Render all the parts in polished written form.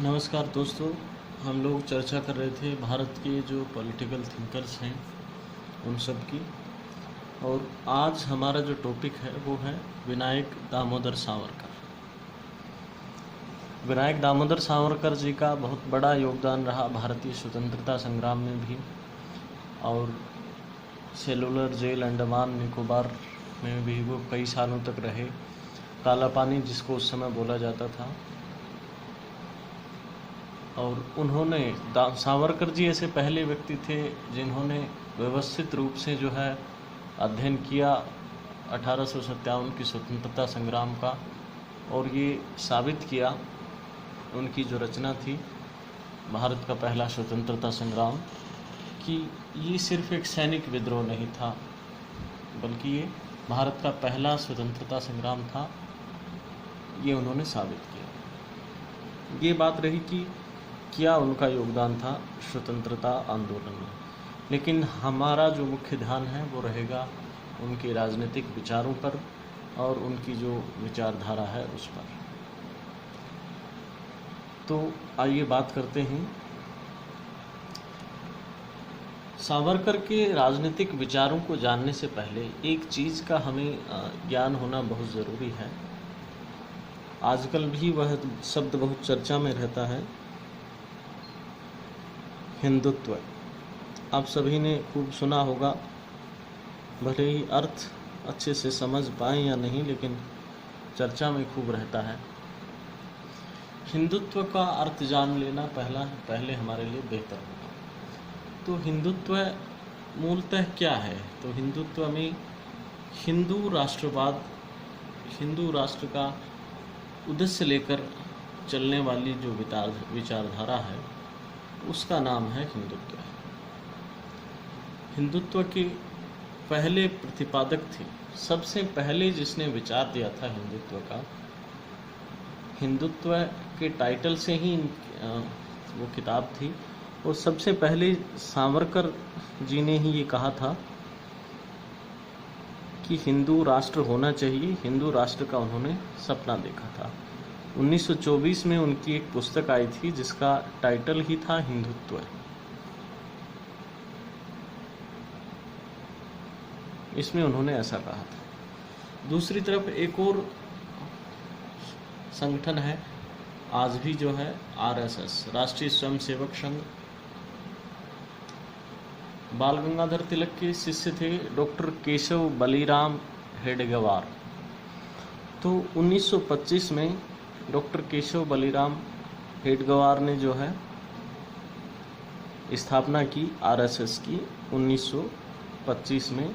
नमस्कार दोस्तों। हम लोग चर्चा कर रहे थे भारत के जो पॉलिटिकल थिंकर्स हैं उन सब की। और आज हमारा जो टॉपिक है वो है विनायक दामोदर सावरकर। विनायक दामोदर सावरकर जी का बहुत बड़ा योगदान रहा भारतीय स्वतंत्रता संग्राम में भी, और सेलुलर जेल अंडमान निकोबार में भी वो कई सालों तक रहे। काला पानी जिसको उस समय बोला जाता था। और उन्होंने सावरकर जी ऐसे पहले व्यक्ति थे जिन्होंने व्यवस्थित रूप से जो है अध्ययन किया 1857 की स्वतंत्रता संग्राम का, और ये साबित किया उनकी जो रचना थी भारत का पहला स्वतंत्रता संग्राम कि ये सिर्फ एक सैनिक विद्रोह नहीं था, बल्कि ये भारत का पहला स्वतंत्रता संग्राम था। ये उन्होंने साबित किया। ये बात रही कि क्या उनका योगदान था स्वतंत्रता आंदोलन में, लेकिन हमारा जो मुख्य ध्यान है वो रहेगा उनके राजनीतिक विचारों पर और उनकी जो विचारधारा है उस पर। तो आइए बात करते हैं। सावरकर के राजनीतिक विचारों को जानने से पहले एक चीज़ का हमें ज्ञान होना बहुत ज़रूरी है। आजकल भी वह शब्द बहुत चर्चा में रहता है, हिंदुत्व। आप सभी ने खूब सुना होगा, भले ही अर्थ अच्छे से समझ पाएं या नहीं, लेकिन चर्चा में खूब रहता है। हिंदुत्व का अर्थ जान लेना पहले हमारे लिए बेहतर होगा। तो हिंदुत्व मूलतः क्या है? तो हिंदुत्व में हिंदू राष्ट्रवाद, हिंदू राष्ट्र का उद्देश्य लेकर चलने वाली जो विचारधारा है उसका नाम है हिंदुत्व। हिंदुत्व के पहले प्रतिपादक थे, सबसे पहले जिसने विचार दिया था हिंदुत्व का, हिंदुत्व के टाइटल से ही वो किताब थी, और सबसे पहले सावरकर जी ने ही ये कहा था कि हिंदू राष्ट्र होना चाहिए। हिंदू राष्ट्र का उन्होंने सपना देखा था। 1924 में उनकी एक पुस्तक आई थी जिसका टाइटल ही था हिंदुत्व। इसमें उन्होंने ऐसा कहा था। दूसरी तरफ एक और संगठन है, आज भी जो है, आरएसएस, राष्ट्रीय स्वयंसेवक संघ। बाल गंगाधर तिलक के शिष्य थे डॉक्टर केशव बलीराम हेडगेवार। तो 1925 में डॉक्टर केशव बलीराम हेडगेवार ने जो है स्थापना की आरएसएस की 1925 में।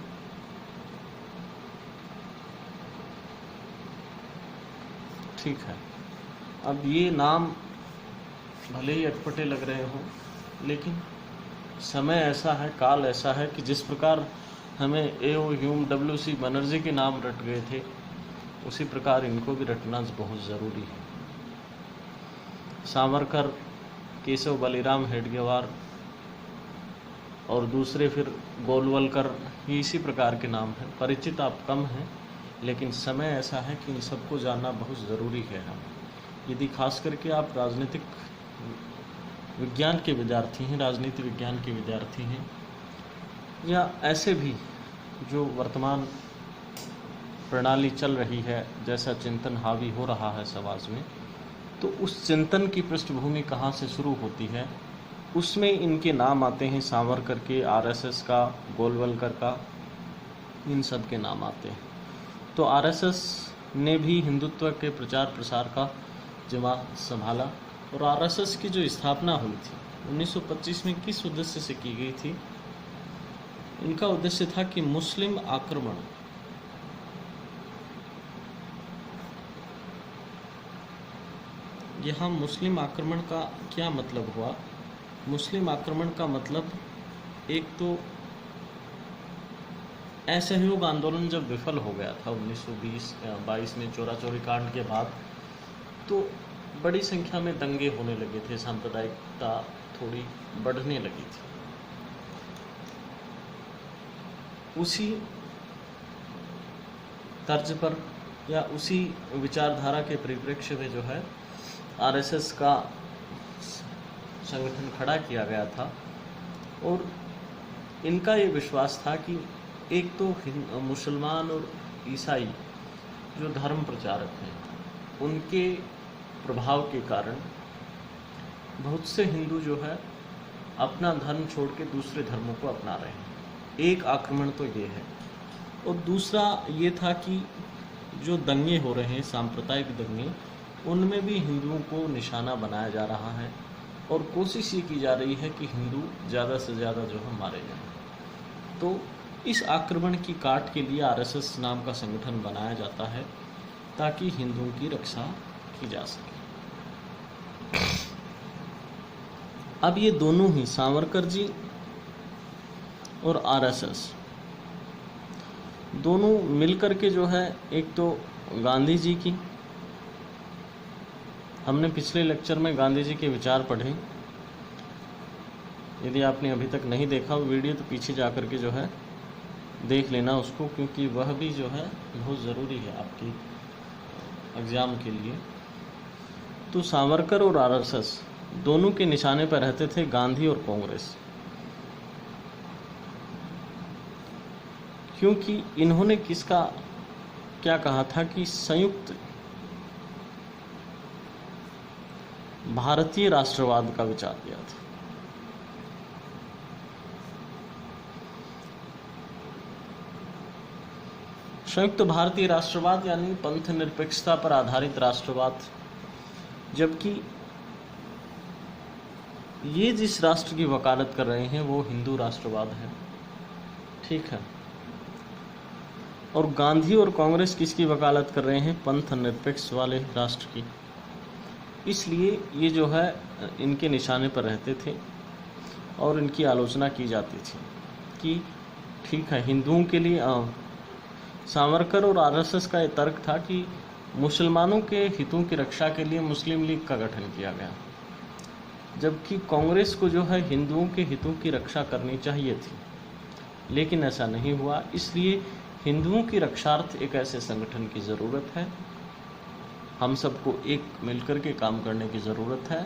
ठीक है, अब ये नाम भले ही अटपटे लग रहे हों, लेकिन समय ऐसा है, काल ऐसा है कि जिस प्रकार हमें ए.ओ. ह्यूम, डब्ल्यू.सी. बनर्जी के नाम रट गए थे, उसी प्रकार इनको भी रटना बहुत ज़रूरी है। सावरकर, केशव बलीराम हेडगेवार और दूसरे फिर गोलवलकर, ये इसी प्रकार के नाम हैं। परिचित आप कम हैं, लेकिन समय ऐसा है कि इन सबको जानना बहुत ज़रूरी है। हम यदि खास करके आप राजनीतिक विज्ञान के विद्यार्थी हैं, राजनीति विज्ञान के विद्यार्थी हैं, या ऐसे भी जो वर्तमान प्रणाली चल रही है, जैसा चिंतन हावी हो रहा है समाज में, तो उस चिंतन की पृष्ठभूमि कहाँ से शुरू होती है, उसमें इनके नाम आते हैं। सावरकर के, आरएसएस का, गोलवलकर का, इन सब के नाम आते हैं। तो आरएसएस ने भी हिंदुत्व के प्रचार प्रसार का जिम्मा संभाला, और आरएसएस की जो स्थापना हुई थी 1925 में किस उद्देश्य से की गई थी? इनका उद्देश्य था कि मुस्लिम आक्रमण, यहाँ मुस्लिम आक्रमण का क्या मतलब हुआ? मुस्लिम आक्रमण का मतलब, एक तो असहयोग आंदोलन जब विफल हो गया था 1922 में चोरा चोरी कांड के बाद, तो बड़ी संख्या में दंगे होने लगे थे, सांप्रदायिकता थोड़ी बढ़ने लगी थी। उसी तर्ज पर या उसी विचारधारा के परिप्रेक्ष्य में जो है आरएसएस का संगठन खड़ा किया गया था। और इनका ये विश्वास था कि एक तो मुसलमान और ईसाई जो धर्म प्रचारक हैं, उनके प्रभाव के कारण बहुत से हिंदू जो है अपना धर्म छोड़ के दूसरे धर्मों को अपना रहे हैं। एक आक्रमण तो ये है। और दूसरा ये था कि जो दंगे हो रहे हैं, सांप्रदायिक दंगे, उनमें भी हिंदुओं को निशाना बनाया जा रहा है और कोशिश ये की जा रही है कि हिंदू ज़्यादा से ज़्यादा जो है मारे जाएं। तो इस आक्रमण की काट के लिए आरएसएस नाम का संगठन बनाया जाता है ताकि हिंदुओं की रक्षा की जा सके। अब ये दोनों ही, सावरकर जी और आरएसएस, दोनों मिलकर के जो है, एक तो गांधी जी की, हमने पिछले लेक्चर में गांधी जी के विचार पढ़े। यदि आपने अभी तक नहीं देखा वीडियो तो पीछे जा कर के जो है देख लेना उसको, क्योंकि वह भी जो है बहुत ज़रूरी है आपकी एग्ज़ाम के लिए। तो सावरकर और आरएसएस दोनों के निशाने पर रहते थे गांधी और कांग्रेस, क्योंकि इन्होंने किसका क्या कहा था कि संयुक्त भारतीय राष्ट्रवाद का विचार दिया था। संयुक्त भारतीय राष्ट्रवाद यानी पंथ निरपेक्षता पर आधारित राष्ट्रवाद, जबकि ये जिस राष्ट्र की वकालत कर रहे हैं वो हिंदू राष्ट्रवाद है। ठीक है। और गांधी और कांग्रेस किसकी वकालत कर रहे हैं? पंथ निरपेक्ष वाले राष्ट्र की। इसलिए ये जो है इनके निशाने पर रहते थे और इनकी आलोचना की जाती थी कि ठीक है, हिंदुओं के लिए सावरकर और आरएसएस का ये तर्क था कि मुसलमानों के हितों की रक्षा के लिए मुस्लिम लीग का गठन किया गया, जबकि कांग्रेस को जो है हिंदुओं के हितों की रक्षा करनी चाहिए थी, लेकिन ऐसा नहीं हुआ। इसलिए हिंदुओं की रक्षार्थ एक ऐसे संगठन की ज़रूरत है, हम सबको एक मिलकर के काम करने की ज़रूरत है।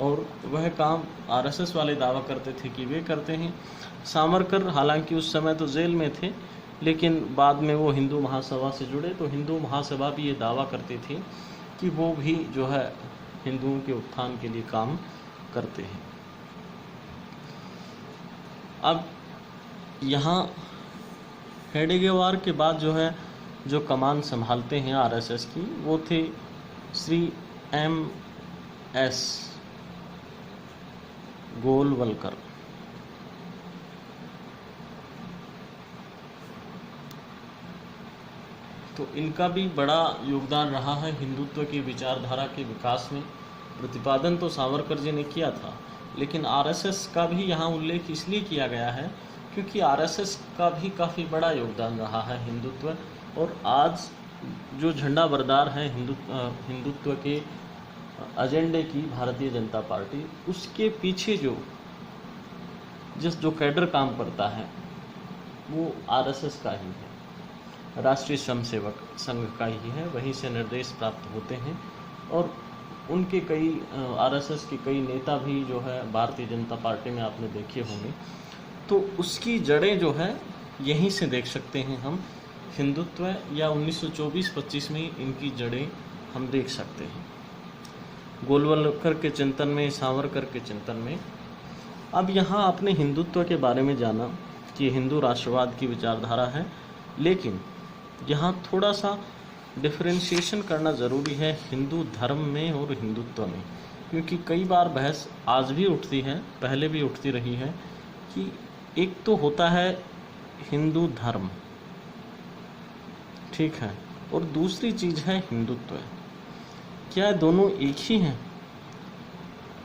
और वह काम आरएसएस वाले दावा करते थे कि वे करते हैं। सावरकर हालांकि उस समय तो जेल में थे, लेकिन बाद में वो हिंदू महासभा से जुड़े, तो हिंदू महासभा भी ये दावा करती थी कि वो भी जो है हिंदुओं के उत्थान के लिए काम करते हैं। अब यहाँ हेडगेवार के बाद जो है जो कमान संभालते हैं आरएसएस की, वो थे श्री एम.एस. गोलवलकर। तो इनका भी बड़ा योगदान रहा है हिंदुत्व की विचारधारा के विकास में। प्रतिपादन तो सावरकर जी ने किया था, लेकिन आरएसएस का भी यहाँ उल्लेख इसलिए किया गया है क्योंकि आरएसएस का भी काफ़ी बड़ा योगदान रहा है हिंदुत्व। और आज जो झंडा बरदार है हिंदुत्व के एजेंडे की भारतीय जनता पार्टी, उसके पीछे जो कैडर काम करता है वो आरएसएस का ही है, राष्ट्रीय स्वयंसेवक संघ का ही है। वहीं से निर्देश प्राप्त होते हैं और उनके कई आरएसएस के कई नेता भी जो है भारतीय जनता पार्टी में आपने देखे होंगे। तो उसकी जड़ें जो है यहीं से देख सकते हैं हम, हिंदुत्व या 1924-25 में इनकी जड़ें हम देख सकते हैं, गोलवलकर के चिंतन में, सावरकर के चिंतन में। अब यहाँ आपने हिंदुत्व के बारे में जाना कि हिंदू राष्ट्रवाद की विचारधारा है, लेकिन यहाँ थोड़ा सा डिफरेंशिएशन करना ज़रूरी है हिंदू धर्म में और हिंदुत्व में, क्योंकि कई बार बहस आज भी उठती है, पहले भी उठती रही है कि एक तो होता है हिंदू धर्म, ठीक है, और दूसरी चीज़ है हिंदुत्व। क्या दोनों एक ही हैं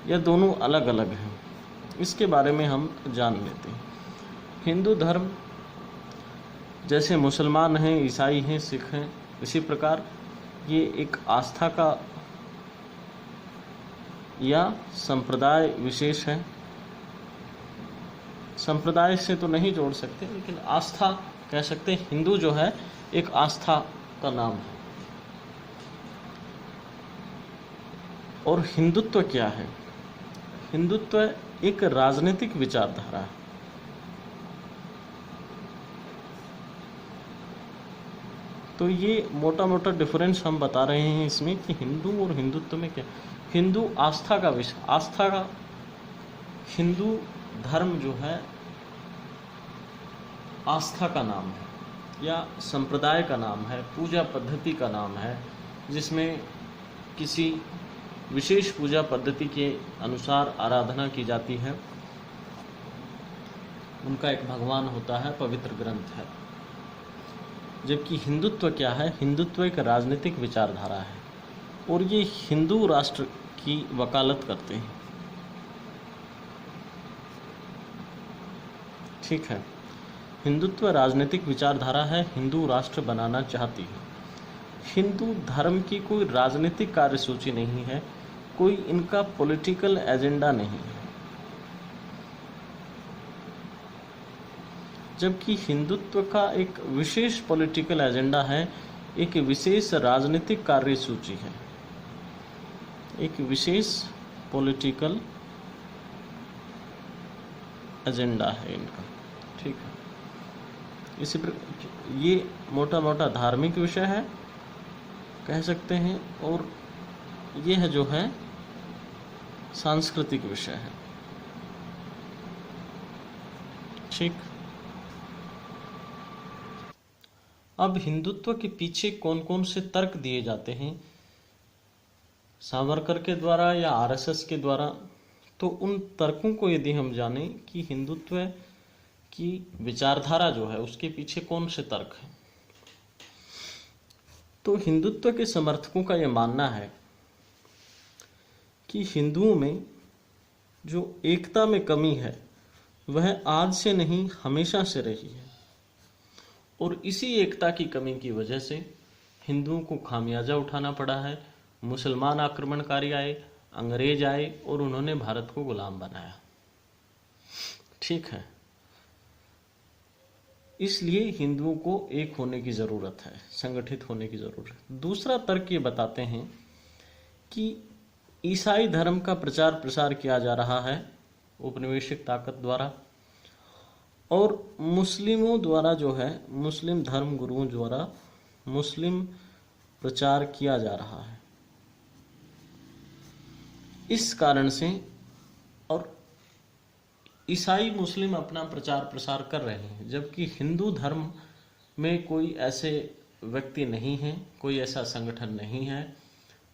या दोनों अलग अलग हैं? इसके बारे में हम जान लेते हैं। हिंदू धर्म जैसे मुसलमान हैं, ईसाई हैं, सिख हैं, इसी प्रकार ये एक आस्था का या संप्रदाय विशेष है। संप्रदाय से तो नहीं जोड़ सकते, लेकिन आस्था कह सकते हैं। हिंदू जो है एक आस्था का नाम है। और हिंदुत्व क्या है? हिंदुत्व एक राजनीतिक विचारधारा है। तो ये मोटा मोटा डिफरेंस हम बता रहे हैं इसमें कि हिंदू और हिंदुत्व में क्या। हिंदू आस्था का विषय, आस्था का, हिंदू धर्म जो है आस्था का नाम है या संप्रदाय का नाम है, पूजा पद्धति का नाम है, जिसमें किसी विशेष पूजा पद्धति के अनुसार आराधना की जाती है। उनका एक भगवान होता है, पवित्र ग्रंथ है। जबकि हिंदुत्व क्या है? हिंदुत्व एक राजनीतिक विचारधारा है और ये हिंदू राष्ट्र की वकालत करते हैं। ठीक है, हिंदुत्व राजनीतिक विचारधारा है, हिंदू राष्ट्र बनाना चाहती है। हिंदू धर्म की कोई राजनीतिक कार्यसूची नहीं है, कोई इनका पॉलिटिकल एजेंडा नहीं है। जबकि हिंदुत्व का एक विशेष पॉलिटिकल एजेंडा है, एक विशेष राजनीतिक कार्यसूची है, एक विशेष पॉलिटिकल एजेंडा है इनका। ठीक है, इसी पर ये मोटा मोटा धार्मिक विषय है कह सकते हैं, और ये है जो है सांस्कृतिक विषय है। ठीक, अब हिंदुत्व के पीछे कौन कौन से तर्क दिए जाते हैं सावरकर के द्वारा या आरएसएस के द्वारा, तो उन तर्कों को यदि हम जानें कि हिंदुत्व की विचारधारा जो है उसके पीछे कौन से तर्क हैं, तो हिंदुत्व के समर्थकों का यह मानना है कि हिंदुओं में जो एकता में कमी है वह आज से नहीं हमेशा से रही है, और इसी एकता की कमी की वजह से हिंदुओं को खामियाजा उठाना पड़ा है। मुसलमान आक्रमणकारी आए, अंग्रेज आए और उन्होंने भारत को गुलाम बनाया। ठीक है, इसलिए हिंदुओं को एक होने की ज़रूरत है, संगठित होने की ज़रूरत है। दूसरा तर्क ये बताते हैं कि ईसाई धर्म का प्रचार प्रसार किया जा रहा है औपनिवेशिक ताकत द्वारा, और मुस्लिमों द्वारा जो है, मुस्लिम धर्म गुरुओं द्वारा मुस्लिम प्रचार किया जा रहा है। इस कारण से, और ईसाई मुस्लिम अपना प्रचार प्रसार कर रहे हैं, जबकि हिंदू धर्म में कोई ऐसे व्यक्ति नहीं है, कोई ऐसा संगठन नहीं है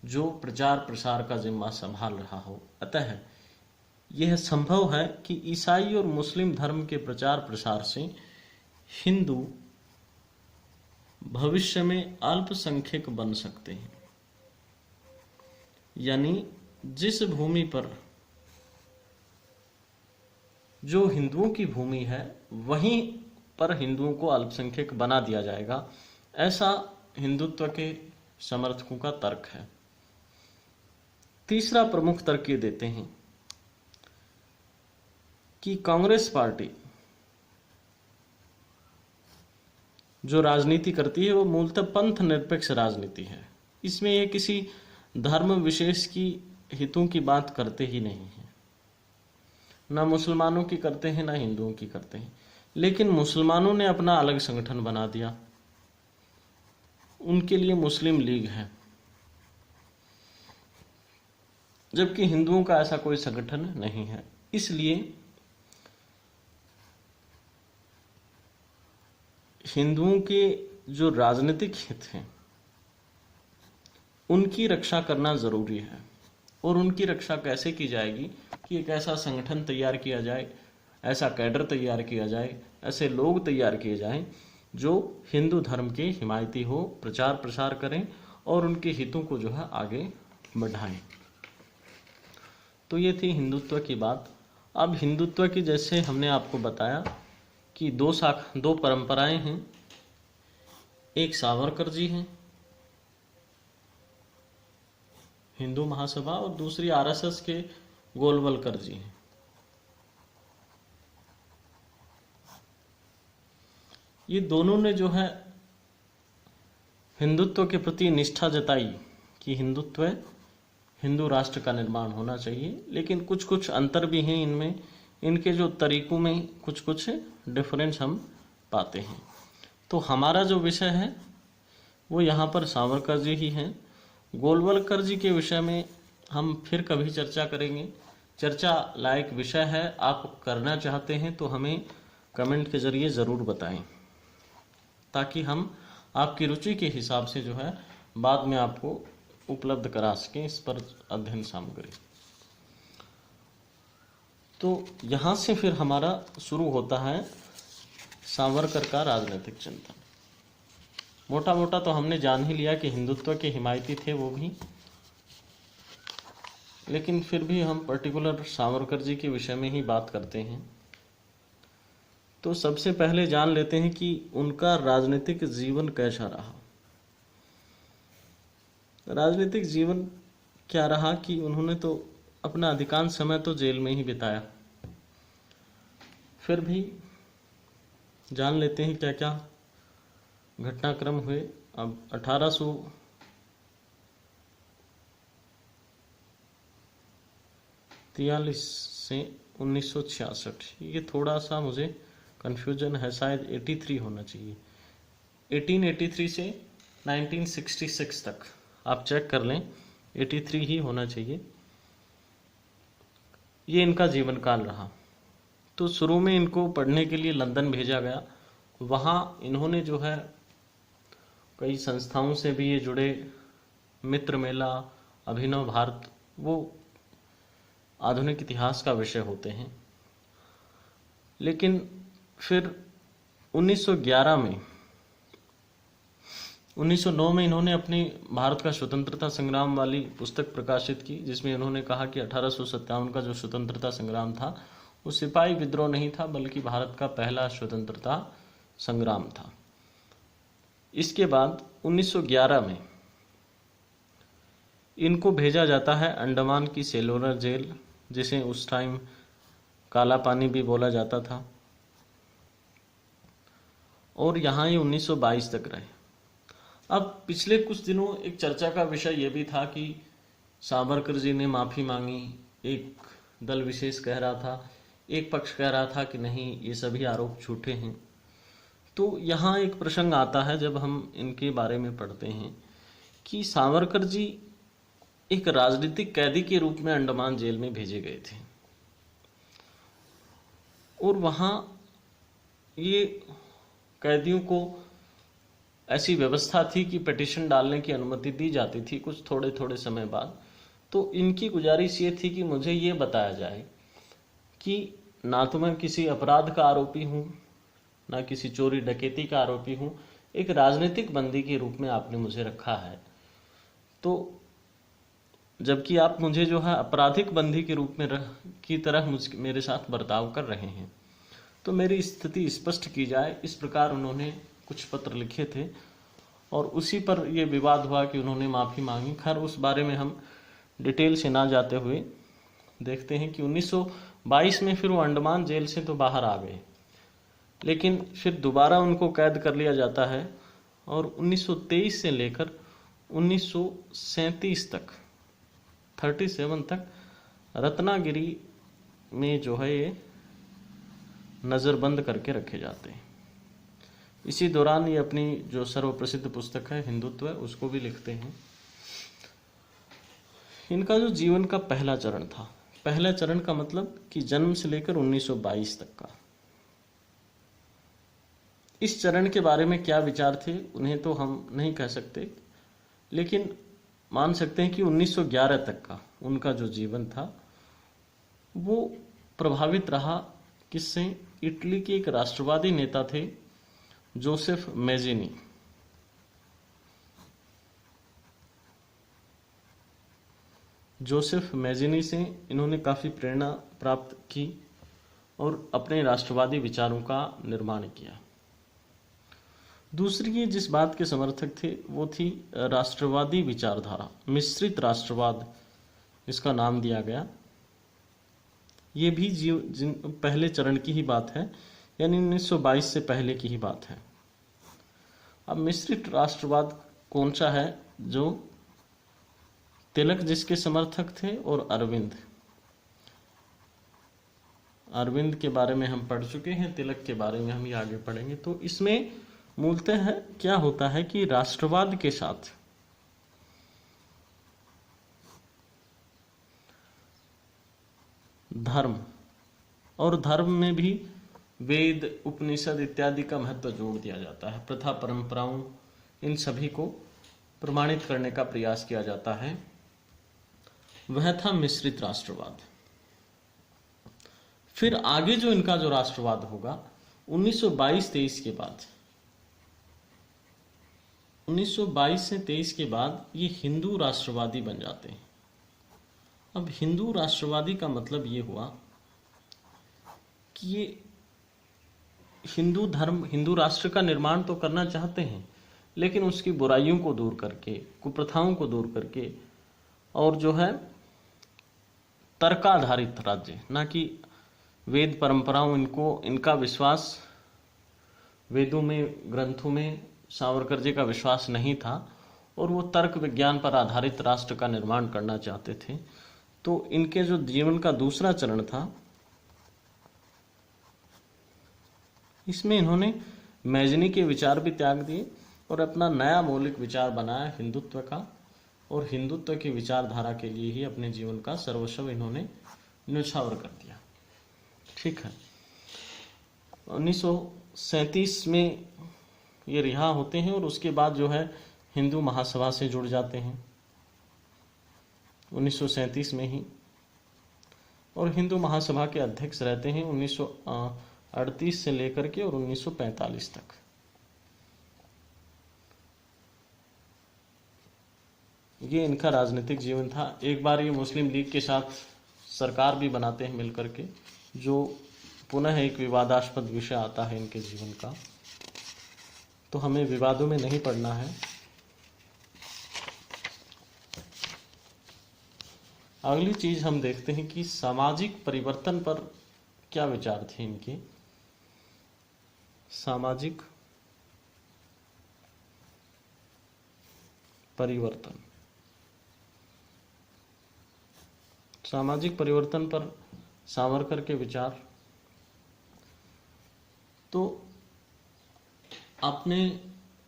जो प्रचार प्रसार का जिम्मा संभाल रहा हो। अतः यह संभव है कि ईसाई और मुस्लिम धर्म के प्रचार प्रसार से हिंदू भविष्य में अल्पसंख्यक बन सकते हैं। यानी जिस भूमि पर जो हिंदुओं की भूमि है वहीं पर हिंदुओं को अल्पसंख्यक बना दिया जाएगा, ऐसा हिंदुत्व के समर्थकों का तर्क है। तीसरा प्रमुख तर्क ये देते हैं कि कांग्रेस पार्टी जो राजनीति करती है वो मूलतः पंथ निरपेक्ष राजनीति है। इसमें ये किसी धर्म विशेष की हितों की बात करते ही नहीं है, ना मुसलमानों की करते हैं ना हिंदुओं की करते हैं। लेकिन मुसलमानों ने अपना अलग संगठन बना दिया, उनके लिए मुस्लिम लीग है, जबकि हिंदुओं का ऐसा कोई संगठन नहीं है। इसलिए हिंदुओं के जो राजनीतिक हित हैं उनकी रक्षा करना जरूरी है। और उनकी रक्षा कैसे की जाएगी कि एक ऐसा संगठन तैयार किया जाए, ऐसा कैडर तैयार किया जाए, ऐसे लोग तैयार किए जाएं जो हिंदू धर्म के हिमायती हो, प्रचार प्रसार करें और उनके हितों को जो है आगे बढ़ाएं। तो ये थी हिंदुत्व की बात। अब हिंदुत्व की जैसे हमने आपको बताया कि दो परंपराएं हैं, एक सावरकर जी हैं हिंदू महासभा, और दूसरी आरएसएस के गोलवलकर जी हैं। ये दोनों ने जो है हिंदुत्व के प्रति निष्ठा जताई कि हिंदुत्व हिंदू राष्ट्र का निर्माण होना चाहिए, लेकिन कुछ कुछ अंतर भी हैं इनमें, इनके जो तरीकों में कुछ कुछ डिफरेंस हम पाते हैं। तो हमारा जो विषय है वो यहाँ पर सावरकर जी ही हैं। गोलवलकर जी के विषय में हम फिर कभी चर्चा करेंगे। चर्चा लायक विषय है, आप करना चाहते हैं तो हमें कमेंट के जरिए ज़रूर बताएं, ताकि हम आपकी रुचि के हिसाब से जो है बाद में आपको उपलब्ध करा सकें इस पर अध्ययन सामग्री। तो यहाँ से फिर हमारा शुरू होता है सावरकर का राजनीतिक चिंतन। मोटा मोटा तो हमने जान ही लिया कि हिंदुत्व के हिमायती थे वो भी, लेकिन फिर भी हम पर्टिकुलर सावरकर जी के विषय में ही बात करते हैं। तो सबसे पहले जान लेते हैं कि उनका राजनीतिक जीवन कैसा रहा। राजनीतिक जीवन क्या रहा कि उन्होंने तो अपना अधिकांश समय तो जेल में ही बिताया। फिर भी जान लेते हैं क्या क्या घटनाक्रम हुए। अब 1843 से 1966, ये थोड़ा सा मुझे कन्फ्यूजन है, शायद 83 होना चाहिए। 1883 से 1966 तक आप चेक कर लें, 83 ही होना चाहिए। ये इनका जीवन काल रहा। तो शुरू में इनको पढ़ने के लिए लंदन भेजा गया। वहाँ इन्होंने जो है कई संस्थाओं से भी ये जुड़े, मित्र मेला, अभिनव भारत, वो आधुनिक इतिहास का विषय होते हैं। लेकिन फिर 1911 में 1909 में इन्होंने अपनी भारत का स्वतंत्रता संग्राम वाली पुस्तक प्रकाशित की, जिसमें इन्होंने कहा कि 1857 का जो स्वतंत्रता संग्राम था वो सिपाही विद्रोह नहीं था, बल्कि भारत का पहला स्वतंत्रता संग्राम था। इसके बाद 1911 में इनको भेजा जाता है अंडमान की सेलुलर जेल, जिसे उस टाइम काला पानी भी बोला जाता था, और यहाँ ये 1922 तक रहे। अब पिछले कुछ दिनों एक चर्चा का विषय ये भी था कि सावरकर जी ने माफ़ी मांगी। एक दल विशेष कह रहा था, एक पक्ष कह रहा था कि नहीं, ये सभी आरोप झूठे हैं। तो यहाँ एक प्रसंग आता है जब हम इनके बारे में पढ़ते हैं कि सावरकर जी एक राजनीतिक कैदी के रूप में अंडमान जेल में भेजे गए थे, और वहाँ ये कैदियों को ऐसी व्यवस्था थी कि पिटीशन डालने की अनुमति दी जाती थी कुछ थोड़े थोड़े समय बाद। तो इनकी गुजारिश ये थी कि मुझे ये बताया जाए कि ना तो मैं किसी अपराध का आरोपी हूँ, ना किसी चोरी डकैती का आरोपी हूँ, एक राजनीतिक बंदी के रूप में आपने मुझे रखा है। तो जबकि आप मुझे जो है आपराधिक बंदी के रूप में की तरह मेरे साथ बर्ताव कर रहे हैं, तो मेरी स्थिति स्पष्ट की जाए। इस प्रकार उन्होंने कुछ पत्र लिखे थे, और उसी पर यह विवाद हुआ कि उन्होंने माफ़ी मांगी। खैर, उस बारे में हम डिटेल से ना जाते हुए देखते हैं कि 1922 में फिर वो अंडमान जेल से तो बाहर आ गए, लेकिन फिर दोबारा उनको कैद कर लिया जाता है, और 1923 से लेकर 1937 तक 37 तक रत्नागिरी में जो है ये नज़रबंद करके रखे जाते हैं। इसी दौरान ये अपनी जो सर्वप्रसिद्ध पुस्तक है हिंदुत्व, उसको भी लिखते हैं। इनका जो जीवन का पहला चरण था, पहला चरण का मतलब कि जन्म से लेकर 1922 तक का, इस चरण के बारे में क्या विचार थे उन्हें तो हम नहीं कह सकते, लेकिन मान सकते हैं कि 1911 तक का उनका जो जीवन था वो प्रभावित रहा। किससे? इटली के एक राष्ट्रवादी नेता थे, जोसेफ मैज़िनी। जोसेफ मैज़िनी से इन्होंने काफ़ी प्रेरणा प्राप्त की और अपने राष्ट्रवादी विचारों का निर्माण किया। दूसरी ये जिस बात के समर्थक थे वो थी राष्ट्रवादी विचारधारा, मिश्रित राष्ट्रवाद इसका नाम दिया गया। ये भी पहले चरण की ही बात है, यानी 1922 से पहले की ही बात है। अब मिश्रित राष्ट्रवाद कौन सा है? जो तिलक जिसके समर्थक थे, और अरविंद। अरविंद के बारे में हम पढ़ चुके हैं, तिलक के बारे में हम ये आगे पढ़ेंगे। तो इसमें मूलतः क्या होता है कि राष्ट्रवाद के साथ धर्म, और धर्म में भी वेद, उपनिषद इत्यादि का महत्व जोड़ दिया जाता है। प्रथा परंपराओं, इन सभी को प्रमाणित करने का प्रयास किया जाता है। वह था मिश्रित राष्ट्रवाद। फिर आगे जो इनका जो राष्ट्रवाद होगा 1922-23 के बाद, 1922 से 23 के बाद ये हिंदू राष्ट्रवादी बन जाते हैं। अब हिंदू राष्ट्रवादी का मतलब ये हुआ कि ये हिंदू धर्म, हिंदू राष्ट्र का निर्माण तो करना चाहते हैं, लेकिन उसकी बुराइयों को दूर करके, कुप्रथाओं को दूर करके, और जो है तर्काधारित राज्य, ना कि वेद परंपराओं, इनका विश्वास, वेदों में, ग्रंथों में सावरकर जी का विश्वास नहीं था, और वो तर्क विज्ञान पर आधारित राष्ट्र का निर्माण करना चाहते थे। तो इनके जो जीवन का दूसरा चरण था, इसमें इन्होंने मैजनी के विचार भी त्याग दिए और अपना नया मौलिक विचार बनाया हिंदुत्व का, और हिंदुत्व की विचारधारा के लिए ही अपने जीवन का सर्वस्व इन्होंने न्यौछावर कर दिया। ठीक है। 1937 में ये रिहा होते हैं, और उसके बाद जो है हिंदू महासभा से जुड़ जाते हैं 1937 में ही, और हिंदू महासभा के अध्यक्ष रहते हैं 1938 से लेकर के और 1945 तक। ये इनका राजनीतिक जीवन था। एक बार ये मुस्लिम लीग के साथ सरकार भी बनाते हैं मिलकर के, जो पुनः एक विवादास्पद विषय आता है इनके जीवन का। तो हमें विवादों में नहीं पड़ना है। अगली चीज हम देखते हैं कि सामाजिक परिवर्तन पर क्या विचार थे इनके। सामाजिक परिवर्तन, सामाजिक परिवर्तन पर सावरकर के विचार। तो आपने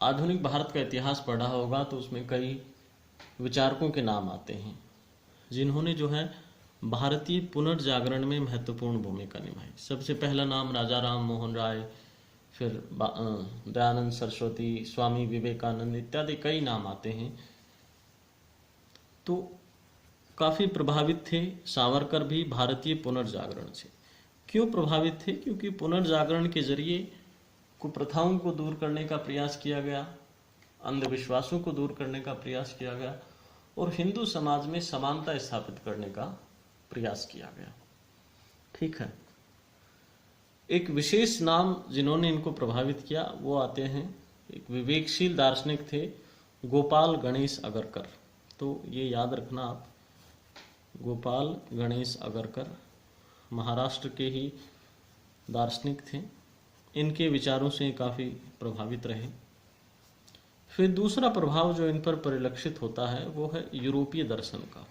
आधुनिक भारत का इतिहास पढ़ा होगा, तो उसमें कई विचारकों के नाम आते हैं जिन्होंने जो है भारतीय पुनर्जागरण में महत्वपूर्ण भूमिका निभाई। सबसे पहला नाम राजा राम मोहन राय, फिर दयानंद सरस्वती, स्वामी विवेकानंद इत्यादि कई नाम आते हैं। तो काफ़ी प्रभावित थे सावरकर भी भारतीय पुनर्जागरण से। क्यों प्रभावित थे? क्योंकि पुनर्जागरण के जरिए कुप्रथाओं को दूर करने का प्रयास किया गया, अंधविश्वासों को दूर करने का प्रयास किया गया, और हिंदू समाज में समानता स्थापित करने का प्रयास किया गया। ठीक है। एक विशेष नाम जिन्होंने इनको प्रभावित किया वो आते हैं, एक विवेकशील दार्शनिक थे गोपाल गणेश अगरकर। तो ये याद रखना आप, गोपाल गणेश अगरकर महाराष्ट्र के ही दार्शनिक थे। इनके विचारों से काफ़ी प्रभावित रहे। फिर दूसरा प्रभाव जो इन पर परिलक्षित होता है वो है यूरोपीय दर्शन का।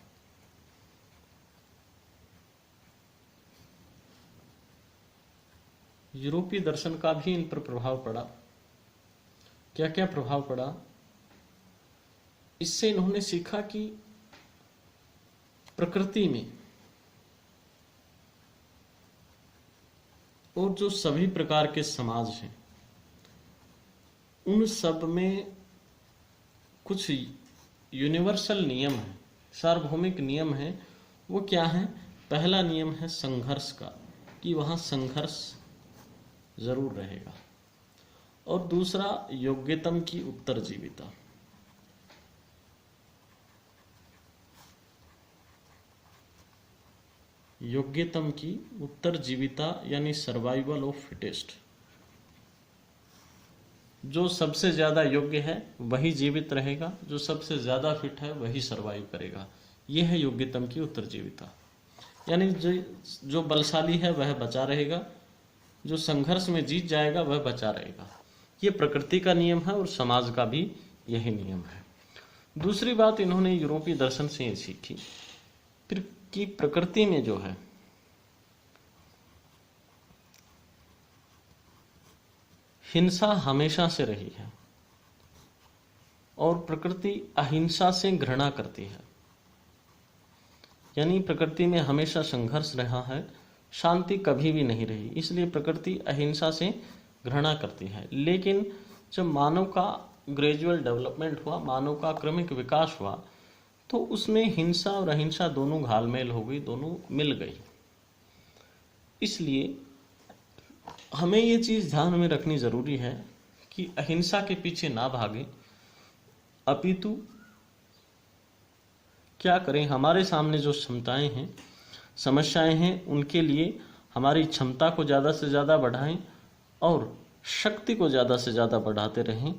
यूरोपीय दर्शन का भी इन पर प्रभाव पड़ा। क्या क्या प्रभाव पड़ा? इससे इन्होंने सीखा कि प्रकृति में और जो सभी प्रकार के समाज हैं उन सब में कुछ यूनिवर्सल नियम है, सार्वभौमिक नियम है। वो क्या है? पहला नियम है संघर्ष का, कि वहाँ संघर्ष जरूर रहेगा, और दूसरा योग्यतम की उत्तरजीविता। योग्यतम की उत्तरजीविता यानी सर्वाइवल ऑफ फिटेस्ट। जो सबसे ज्यादा योग्य है वही जीवित रहेगा, जो सबसे ज्यादा फिट है वही सर्वाइव करेगा। यह है योग्यतम की उत्तरजीविता। यानी जो बलशाली है वह बचा रहेगा, जो संघर्ष में जीत जाएगा वह बचा रहेगा। ये प्रकृति का नियम है और समाज का भी यही नियम है। दूसरी बात इन्होंने यूरोपीय दर्शन से ये सीखी फिर कि प्रकृति में जो है हिंसा हमेशा से रही है और प्रकृति अहिंसा से घृणा करती है। यानी प्रकृति में हमेशा संघर्ष रहा है, शांति कभी भी नहीं रही, इसलिए प्रकृति अहिंसा से घृणा करती है। लेकिन जब मानव का ग्रेजुअल डेवलपमेंट हुआ, मानव का क्रमिक विकास हुआ, तो उसमें हिंसा और अहिंसा दोनों घालमेल हो गई, दोनों मिल गई। इसलिए हमें ये चीज़ ध्यान में रखनी जरूरी है कि अहिंसा के पीछे ना भागे, अपितु क्या करें, हमारे सामने जो क्षमताएं हैं, समस्याएं हैं, उनके लिए हमारी क्षमता को ज़्यादा से ज़्यादा बढ़ाएं और शक्ति को ज़्यादा से ज़्यादा बढ़ाते रहें,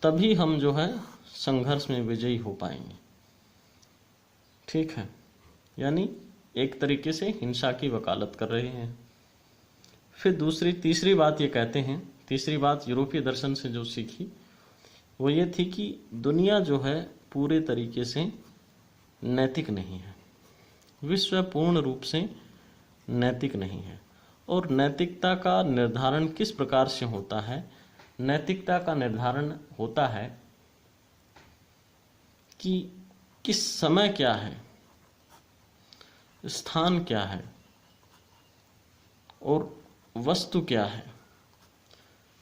तभी हम जो है संघर्ष में विजयी हो पाएंगे। ठीक है, यानी एक तरीके से हिंसा की वकालत कर रहे हैं। फिर तीसरी बात ये कहते हैं, तीसरी बात यूरोपीय दर्शन से जो सीखी वो ये थी कि दुनिया जो है पूरे तरीके से नैतिक नहीं है, विश्व पूर्ण रूप से नैतिक नहीं है। और नैतिकता का निर्धारण किस प्रकार से होता है? नैतिकता का निर्धारण होता है कि किस समय क्या है, स्थान क्या है और वस्तु क्या है।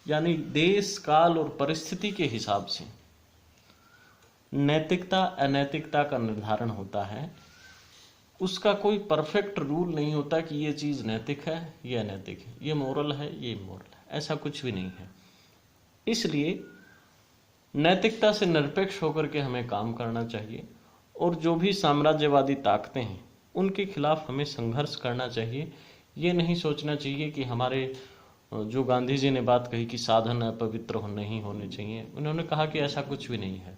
यानी देश, काल और परिस्थिति के हिसाब से नैतिकता अनैतिकता का निर्धारण होता है। उसका कोई परफेक्ट रूल नहीं होता कि ये चीज़ नैतिक है, ये अनैतिक है, ये मोरल है, ये इमोरल है, ऐसा कुछ भी नहीं है। इसलिए नैतिकता से निरपेक्ष होकर के हमें काम करना चाहिए और जो भी साम्राज्यवादी ताकतें हैं उनके खिलाफ हमें संघर्ष करना चाहिए। ये नहीं सोचना चाहिए कि हमारे जो गांधी जी ने बात कही कि साधन अपवित्र नहीं होने चाहिए, उन्होंने कहा कि ऐसा कुछ भी नहीं है।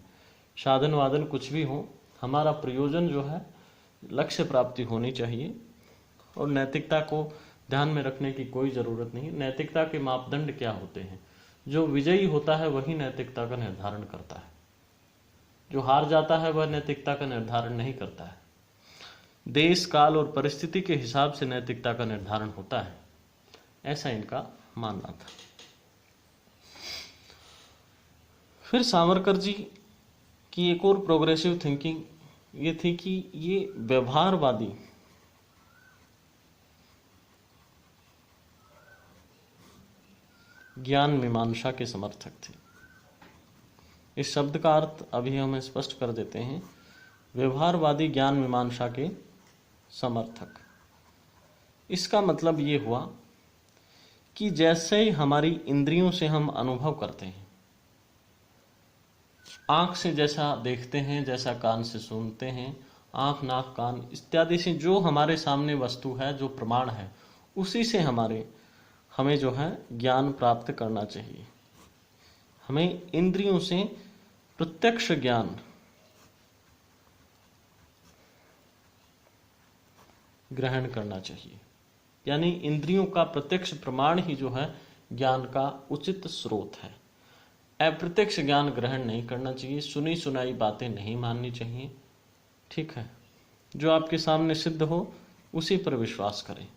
साधन वादन कुछ भी हो, हमारा प्रयोजन जो है लक्ष्य प्राप्ति होनी चाहिए और नैतिकता को ध्यान में रखने की कोई ज़रूरत नहीं। नैतिकता के मापदंड क्या होते हैं? जो विजयी होता है वही नैतिकता का निर्धारण करता है, जो हार जाता है वह नैतिकता का निर्धारण नहीं करता है। देश, काल और परिस्थिति के हिसाब से नैतिकता का निर्धारण होता है, ऐसा इनका मानना था। फिर सावरकर जी की एक और प्रोग्रेसिव थिंकिंग ये थी कि ये व्यवहारवादी ज्ञान मीमांसा के समर्थक थे। इस शब्द का अर्थ अभी हम स्पष्ट कर देते हैं। व्यवहारवादी ज्ञान मीमांसा के समर्थक, इसका मतलब ये हुआ कि जैसे ही हमारी इंद्रियों से हम अनुभव करते हैं, आँख से जैसा देखते हैं, जैसा कान से सुनते हैं, आँख, नाक, कान इत्यादि से जो हमारे सामने वस्तु है, जो प्रमाण है, उसी से हमें जो है ज्ञान प्राप्त करना चाहिए। हमें इंद्रियों से प्रत्यक्ष ज्ञान ग्रहण करना चाहिए। यानी इंद्रियों का प्रत्यक्ष प्रमाण ही जो है ज्ञान का उचित स्रोत है। अप्रत्यक्ष ज्ञान ग्रहण नहीं करना चाहिए, सुनी सुनाई बातें नहीं माननी चाहिए। ठीक है, जो आपके सामने सिद्ध हो उसी पर विश्वास करें।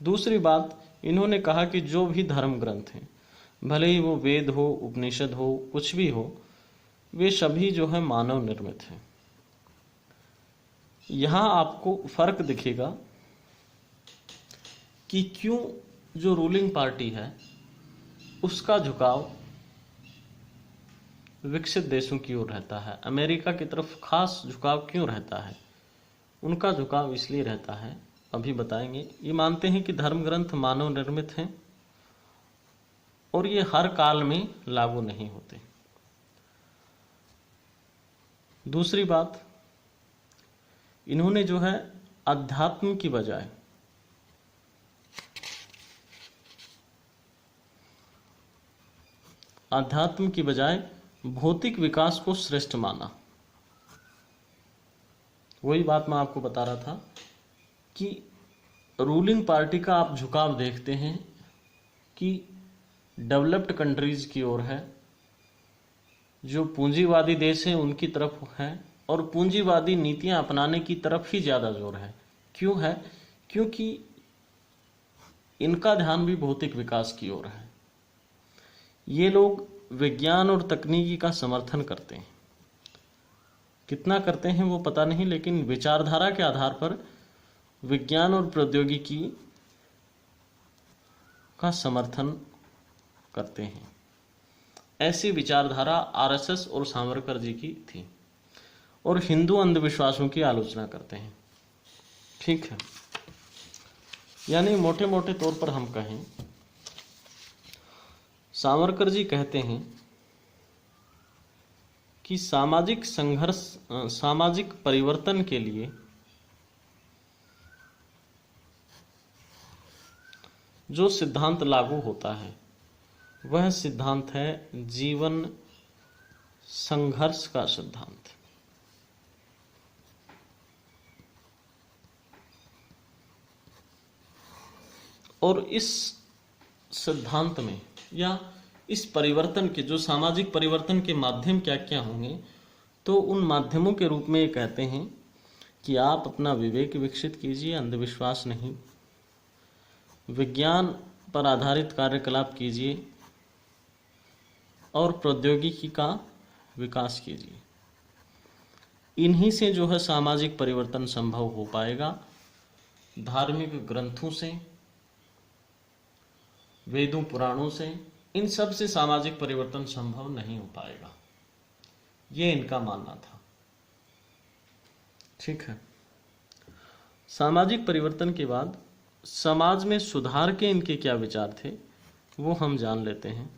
दूसरी बात, इन्होंने कहा कि जो भी धर्म ग्रंथ हैं, भले ही वो वेद हो, उपनिषद हो, कुछ भी हो, वे सभी जो है मानव निर्मित हैं। यहाँ आपको फर्क दिखेगा कि क्यों जो रूलिंग पार्टी है उसका झुकाव विकसित देशों की ओर रहता है, अमेरिका की तरफ खास झुकाव क्यों रहता है? उनका झुकाव इसलिए रहता है, अभी बताएंगे। ये मानते हैं कि धर्म ग्रंथ मानव निर्मित हैं और ये हर काल में लागू नहीं होते। दूसरी बात, इन्होंने जो है अध्यात्म की बजाय भौतिक विकास को श्रेष्ठ माना। वही बात मैं आपको बता रहा था कि रूलिंग पार्टी का आप झुकाव देखते हैं कि डेवलप्ड कंट्रीज की ओर है जो पूंजीवादी देश हैं उनकी तरफ है, और पूंजीवादी नीतियां अपनाने की तरफ ही ज़्यादा जोर है। क्यों है? क्योंकि इनका ध्यान भी भौतिक विकास की ओर है। ये लोग विज्ञान और तकनीकी का समर्थन करते हैं, कितना करते हैं वो पता नहीं, लेकिन विचारधारा के आधार पर विज्ञान और प्रौद्योगिकी का समर्थन करते हैं। ऐसी विचारधारा आरएसएस और सावरकर जी की थी, और हिंदू अंधविश्वासों की आलोचना करते हैं। ठीक है, यानी मोटे मोटे तौर पर हम कहें, सावरकर जी कहते हैं कि सामाजिक संघर्ष, सामाजिक परिवर्तन के लिए जो सिद्धांत लागू होता है वह सिद्धांत है जीवन संघर्ष का सिद्धांत। और इस सिद्धांत में या इस परिवर्तन के, जो सामाजिक परिवर्तन के माध्यम क्या क्या होंगे, तो उन माध्यमों के रूप में ये कहते हैं कि आप अपना विवेक विकसित कीजिए, अंधविश्वास नहीं, विज्ञान पर आधारित कार्यकलाप कीजिए और प्रौद्योगिकी का विकास कीजिए। इन्हीं से जो है सामाजिक परिवर्तन संभव हो पाएगा। धार्मिक ग्रंथों से, वेदों पुराणों से, इन सब से सामाजिक परिवर्तन संभव नहीं हो पाएगा, ये इनका मानना था। ठीक है, सामाजिक परिवर्तन के बाद समाज में सुधार के इनके क्या विचार थे वो हम जान लेते हैं।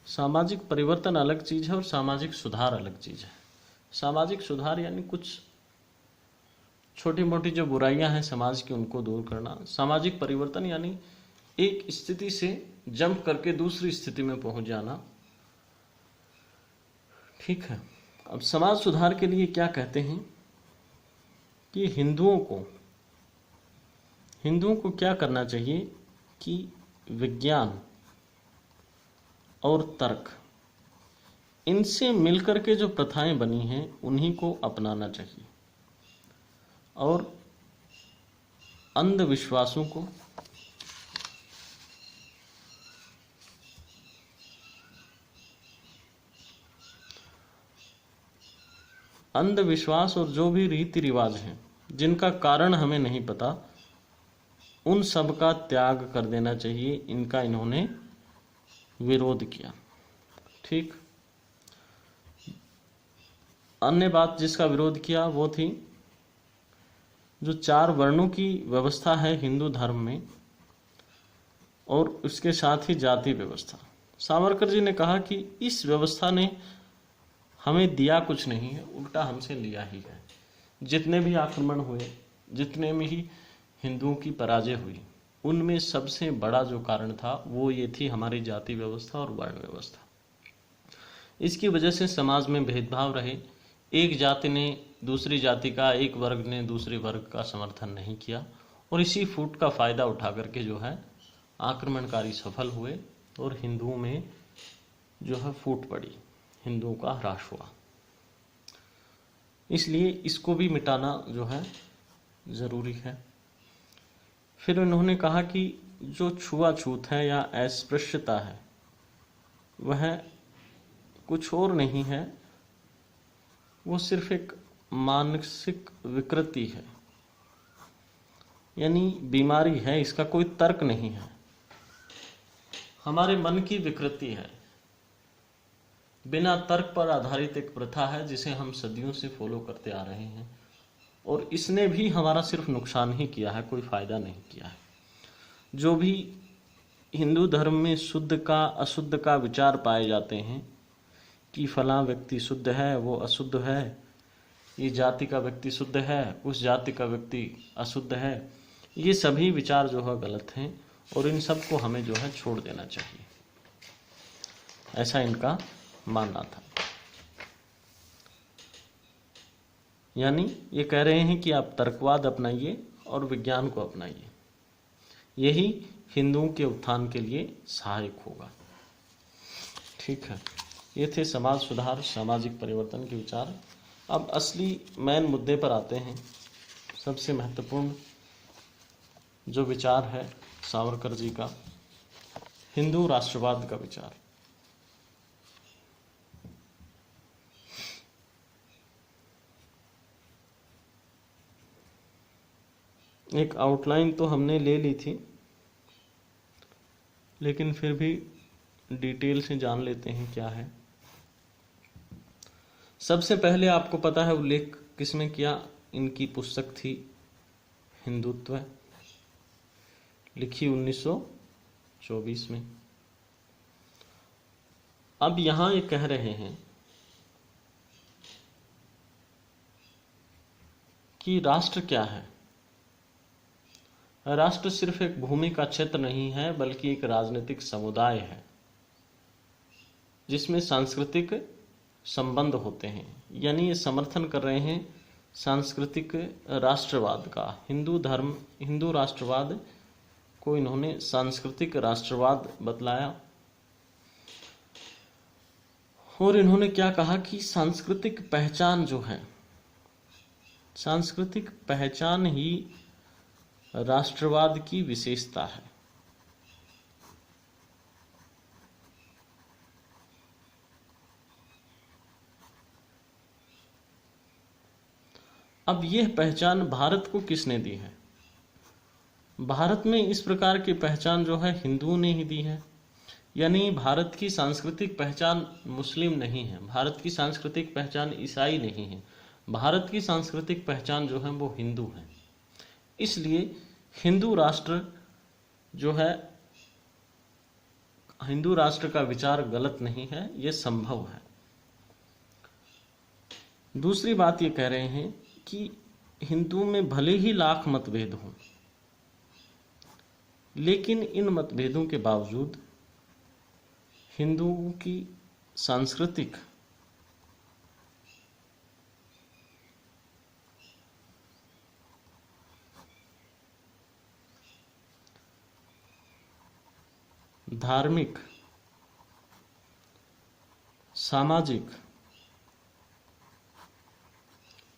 सामाजिक परिवर्तन अलग चीज है और सामाजिक सुधार अलग चीज है। सामाजिक सुधार यानी कुछ छोटी मोटी जो बुराइयां हैं समाज की उनको दूर करना। सामाजिक परिवर्तन यानी एक स्थिति से जंप करके दूसरी स्थिति में पहुंच जाना। ठीक है, अब समाज सुधार के लिए क्या कहते हैं कि हिंदुओं को क्या करना चाहिए कि विज्ञान और तर्क, इनसे मिलकर के जो प्रथाएं बनी हैं उन्हीं को अपनाना चाहिए, और अंधविश्वासों को अंधविश्वास और जो भी रीति रिवाज हैं जिनका कारण हमें नहीं पता, उन सब का त्याग कर देना चाहिए। इनका इन्होंने विरोध किया। ठीक, अन्य बात जिसका विरोध किया वो थी जो 4 वर्णों की व्यवस्था है हिंदू धर्म में, और उसके साथ ही जाति व्यवस्था। सावरकर जी ने कहा कि इस व्यवस्था ने हमें दिया कुछ नहीं है, उल्टा हमसे लिया ही है। जितने भी आक्रमण हुए, जितने में ही हिंदुओं की पराजय हुई, उनमें सबसे बड़ा जो कारण था वो ये थी हमारी जाति व्यवस्था और वर्ण व्यवस्था। इसकी वजह से समाज में भेदभाव रहे। एक जाति ने दूसरी जाति का, एक वर्ग ने दूसरे वर्ग का समर्थन नहीं किया, और इसी फूट का फायदा उठा करके जो है आक्रमणकारी सफल हुए और हिंदुओं में जो है फूट पड़ी, हिंदुओं का ह्रास हुआ। इसलिए इसको भी मिटाना जो है जरूरी है। फिर उन्होंने कहा कि जो छुआछूत है या अस्पृश्यता है वह कुछ और नहीं है, वो सिर्फ एक मानसिक विकृति है, यानी बीमारी है, इसका कोई तर्क नहीं है, हमारे मन की विकृति है, बिना तर्क पर आधारित एक प्रथा है जिसे हम सदियों से फॉलो करते आ रहे हैं, और इसने भी हमारा सिर्फ नुकसान ही किया है, कोई फायदा नहीं किया है। जो भी हिंदू धर्म में शुद्ध का अशुद्ध का विचार पाए जाते हैं कि फलां व्यक्ति शुद्ध है, वो अशुद्ध है, ये जाति का व्यक्ति शुद्ध है, उस जाति का व्यक्ति अशुद्ध है, ये सभी विचार जो है गलत हैं, और इन सब को हमें जो है छोड़ देना चाहिए, ऐसा इनका मानना था। यानी ये कह रहे हैं कि आप तर्कवाद अपनाइए और विज्ञान को अपनाइए, यही हिंदुओं के उत्थान के लिए सहायक होगा। ठीक है, ये थे समाज सुधार, सामाजिक परिवर्तन के विचार। अब असली मेन मुद्दे पर आते हैं। सबसे महत्वपूर्ण जो विचार है सावरकर जी का, हिंदू राष्ट्रवाद का विचार। एक आउटलाइन तो हमने ले ली थी, लेकिन फिर भी डिटेल से जान लेते हैं क्या है। सबसे पहले आपको पता है उल्लेख किसमें किया, इनकी पुस्तक थी हिंदुत्व, लिखी 1924 में। अब यहां ये कह रहे हैं कि राष्ट्र क्या है। राष्ट्र सिर्फ एक भूमि का क्षेत्र नहीं है, बल्कि एक राजनीतिक समुदाय है जिसमें सांस्कृतिक संबंध होते हैं। यानी ये समर्थन कर रहे हैं सांस्कृतिक राष्ट्रवाद का। हिंदू राष्ट्रवाद को इन्होंने सांस्कृतिक राष्ट्रवाद बतलाया। और इन्होंने क्या कहा कि सांस्कृतिक पहचान जो है, सांस्कृतिक पहचान ही राष्ट्रवाद की विशेषता है। अब यह पहचान भारत को किसने दी है? भारत में इस प्रकार की पहचान जो है हिंदुओं ने ही दी है। यानी भारत की सांस्कृतिक पहचान मुस्लिम नहीं है, भारत की सांस्कृतिक पहचान ईसाई नहीं है, भारत की सांस्कृतिक पहचान जो है वो हिंदू है। इसलिए हिंदू राष्ट्र जो है, हिंदू राष्ट्र का विचार गलत नहीं है, यह संभव है। दूसरी बात ये कह रहे हैं कि हिंदुओं में भले ही लाख मतभेद हों, लेकिन इन मतभेदों के बावजूद हिंदुओं की सांस्कृतिक धार्मिक, सामाजिक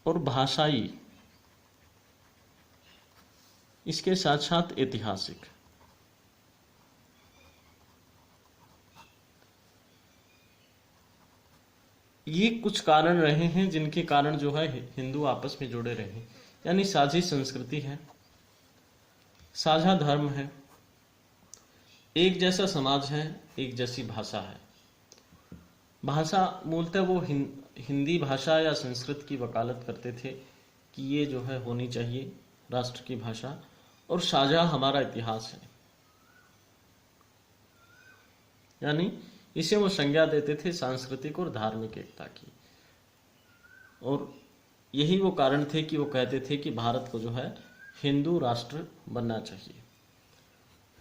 और भाषाई, इसके साथ साथ ऐतिहासिक, ये कुछ कारण रहे हैं जिनके कारण जो है हिंदू आपस में जुड़े रहे। यानी साझी संस्कृति है, साझा धर्म है, एक जैसा समाज है, एक जैसी भाषा है। भाषा मूलतः वो हिंदी भाषा या संस्कृत की वकालत करते थे कि ये जो है होनी चाहिए राष्ट्र की भाषा, और साझा हमारा इतिहास है। यानी इसे वो संज्ञा देते थे सांस्कृतिक और धार्मिक एकता की। और यही वो कारण थे कि वो कहते थे कि भारत को जो है हिंदू राष्ट्र बनना चाहिए।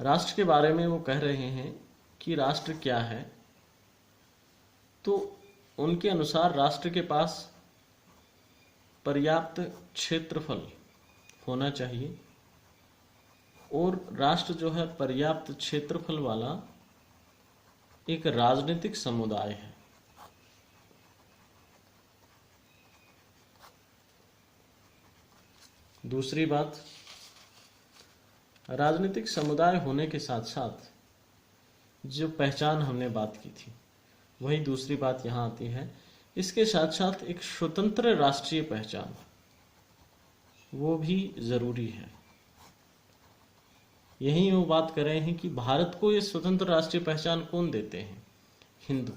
राष्ट्र के बारे में वो कह रहे हैं कि राष्ट्र क्या है, तो उनके अनुसार राष्ट्र के पास पर्याप्त क्षेत्रफल होना चाहिए, और राष्ट्र जो है पर्याप्त क्षेत्रफल वाला एक राजनीतिक समुदाय है। दूसरी बात, राजनीतिक समुदाय होने के साथ साथ जो पहचान हमने बात की थी, वही दूसरी बात यहाँ आती है। इसके साथ साथ एक स्वतंत्र राष्ट्रीय पहचान वो भी जरूरी है। यही वो बात कर रहे हैं कि भारत को ये स्वतंत्र राष्ट्रीय पहचान कौन देते हैं? हिंदू।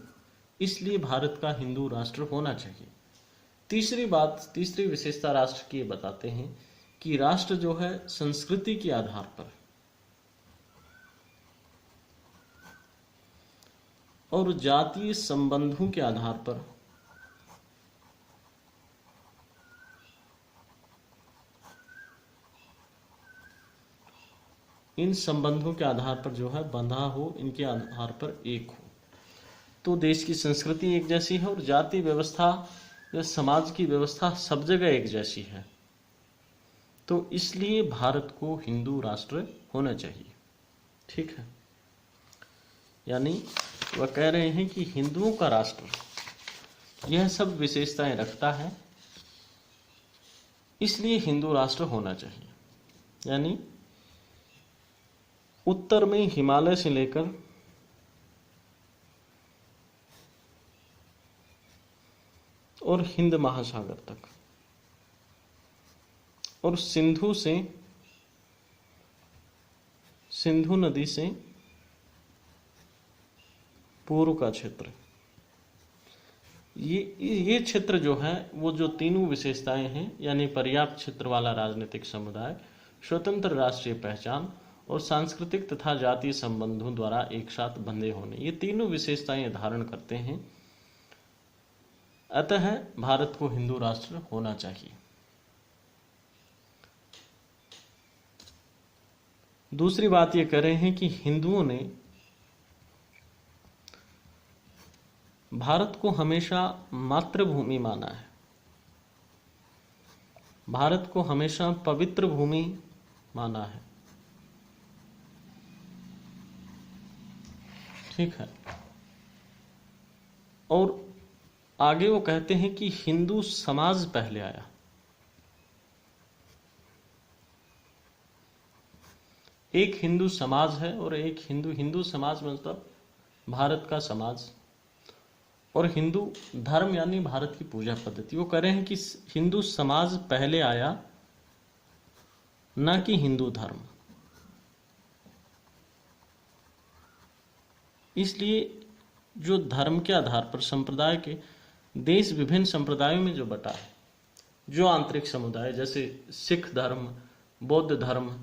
इसलिए भारत का हिंदू राष्ट्र होना चाहिए। तीसरी बात, तीसरी विशेषता राष्ट्र की बताते हैं कि राष्ट्र जो है संस्कृति के आधार पर और जातीय संबंधों के आधार पर इन संबंधों के आधार पर जो है बंधा हो, इनके आधार पर एक हो। तो देश की संस्कृति एक जैसी है और जाति व्यवस्था या समाज की व्यवस्था सब जगह एक जैसी है। तो इसलिए भारत को हिंदू राष्ट्र होना चाहिए। ठीक है, यानी वह कह रहे हैं कि हिंदुओं का राष्ट्र यह सब विशेषताएं रखता है, इसलिए हिंदू राष्ट्र होना चाहिए। यानी उत्तर में हिमालय से लेकर और हिंद महासागर तक और सिंधु नदी से पूर्व का क्षेत्र, ये क्षेत्र जो है वो जो तीनों विशेषताएं हैं, यानी पर्याप्त क्षेत्र वाला राजनीतिक समुदाय, स्वतंत्र राष्ट्रीय पहचान और सांस्कृतिक तथा जातीय संबंधों द्वारा एक साथ बंधे होने, ये तीनों विशेषताएं धारण करते हैं। अतः भारत को हिंदू राष्ट्र होना चाहिए। दूसरी बात ये कह रहे हैं कि हिंदुओं ने भारत को हमेशा मातृभूमि माना है, भारत को हमेशा पवित्र भूमि माना है। ठीक है, और आगे वो कहते हैं कि हिंदू समाज पहले आया। एक हिंदू समाज है और एक हिंदू समाज मतलब भारत का समाज, और हिंदू धर्म यानी भारत की पूजा पद्धति। वो कह रहे हैं कि हिंदू समाज पहले आया, ना कि हिंदू धर्म। इसलिए जो धर्म के आधार पर संप्रदाय के देश विभिन्न संप्रदायों में जो बटा है, जो आंतरिक समुदाय जैसे सिख धर्म, बौद्ध धर्म,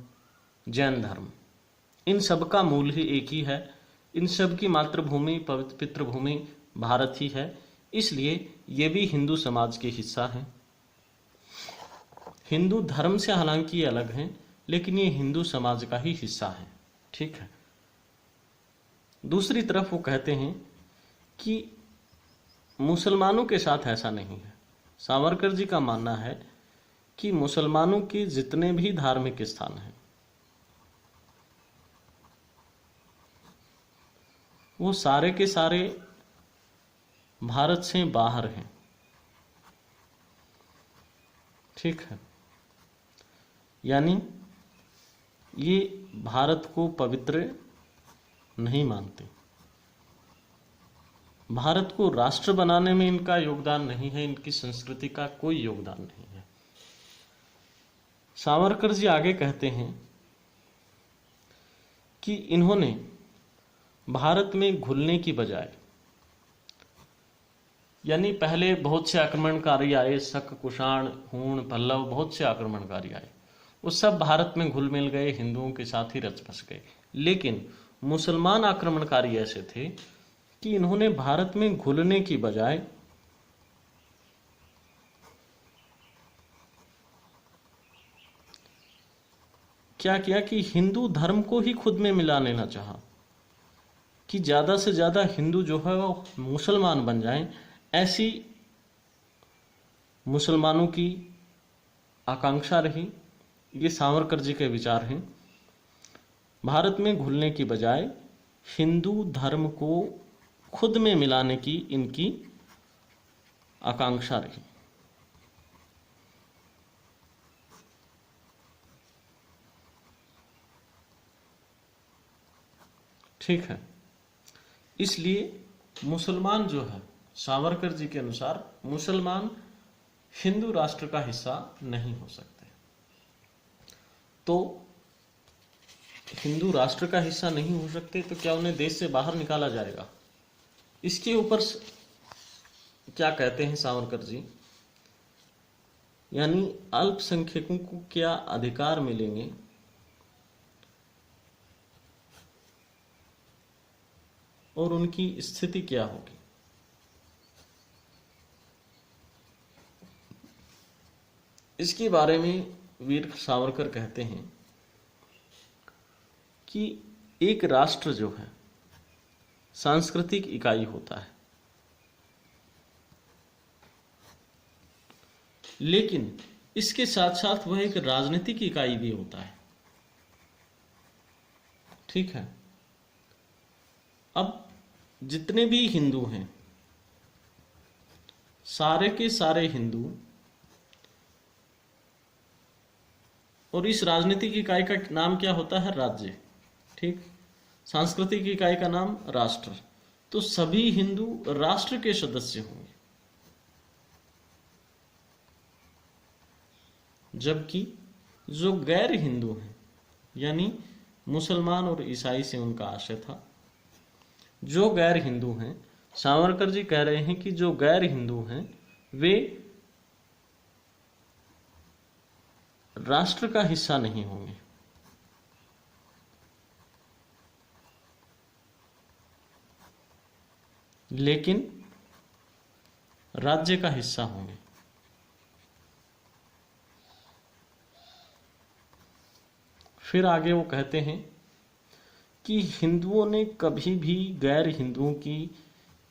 जैन धर्म, इन सब का मूल ही एक ही है। इन सब की मातृभूमि पितृभूमि भारत ही है, इसलिए ये भी हिंदू समाज के हिस्सा हैं। हिंदू धर्म से हालांकि ये अलग हैं, लेकिन ये हिंदू समाज का ही हिस्सा है। ठीक है, दूसरी तरफ वो कहते हैं कि मुसलमानों के साथ ऐसा नहीं है। सावरकर जी का मानना है कि मुसलमानों के जितने भी धार्मिक स्थान हैं वो सारे के सारे भारत से बाहर हैं। ठीक है, यानी ये भारत को पवित्र नहीं मानते, भारत को राष्ट्र बनाने में इनका योगदान नहीं है, इनकी संस्कृति का कोई योगदान नहीं है। सावरकर जी आगे कहते हैं कि इन्होंने भारत में घुलने की बजाय, यानी पहले बहुत से आक्रमणकारी आए, शक, कुषाण, हूण, पल्लव, बहुत से आक्रमणकारी आए, वो सब भारत में घुल मिल गए, हिंदुओं के साथ ही रच बस गए। लेकिन मुसलमान आक्रमणकारी ऐसे थे कि इन्होंने भारत में घुलने की बजाय क्या किया कि हिंदू धर्म को ही खुद में मिला लेना चाहा, कि ज्यादा से ज्यादा हिंदू जो है वो मुसलमान बन जाएं, ऐसी मुसलमानों की आकांक्षा रही। ये सावरकर जी के विचार हैं। भारत में घुलने की बजाय हिंदू धर्म को खुद में मिलाने की इनकी आकांक्षा रही। ठीक है, इसलिए मुसलमान जो है, सावरकर जी के अनुसार मुसलमान हिंदू राष्ट्र का हिस्सा नहीं हो सकते। तो हिंदू राष्ट्र का हिस्सा नहीं हो सकते तो क्या उन्हें देश से बाहर निकाला जाएगा? इसके ऊपर क्या कहते हैं सावरकर जी, यानी अल्पसंख्यकों को क्या अधिकार मिलेंगे और उनकी स्थिति क्या होगी? इसके बारे में वीर सावरकर कहते हैं कि एक राष्ट्र जो है सांस्कृतिक इकाई होता है, लेकिन इसके साथ साथ वह एक राजनीतिक इकाई भी होता है। ठीक है, जितने भी हिंदू हैं, सारे के सारे हिंदू, और इस राजनीतिक इकाई का नाम क्या होता है? राज्य। ठीक। सांस्कृतिक इकाई का नाम राष्ट्र। तो सभी हिंदू राष्ट्र के सदस्य होंगे, जबकि जो गैर हिंदू हैं, यानी मुसलमान और ईसाई से उनका आशय था, जो गैर हिंदू हैं, सावरकर जी कह रहे हैं कि जो गैर हिंदू हैं वे राष्ट्र का हिस्सा नहीं होंगे, लेकिन राज्य का हिस्सा होंगे। फिर आगे वो कहते हैं कि हिंदुओं ने कभी भी गैर हिंदुओं की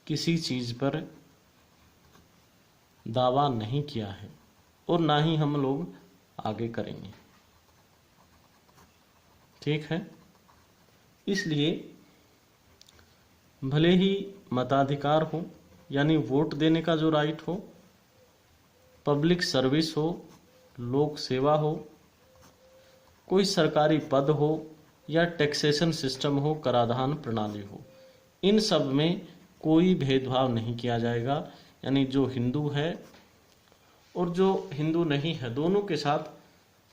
किसी चीज पर दावा नहीं किया है और ना ही हम लोग आगे करेंगे। ठीक है। इसलिए भले ही मताधिकार हो, यानी वोट देने का जो राइट हो, पब्लिक सर्विस हो, लोक सेवा हो, कोई सरकारी पद हो, या टैक्सेशन सिस्टम हो, कराधान प्रणाली हो, इन सब में कोई भेदभाव नहीं किया जाएगा। यानी जो हिंदू है और जो हिंदू नहीं है, दोनों के साथ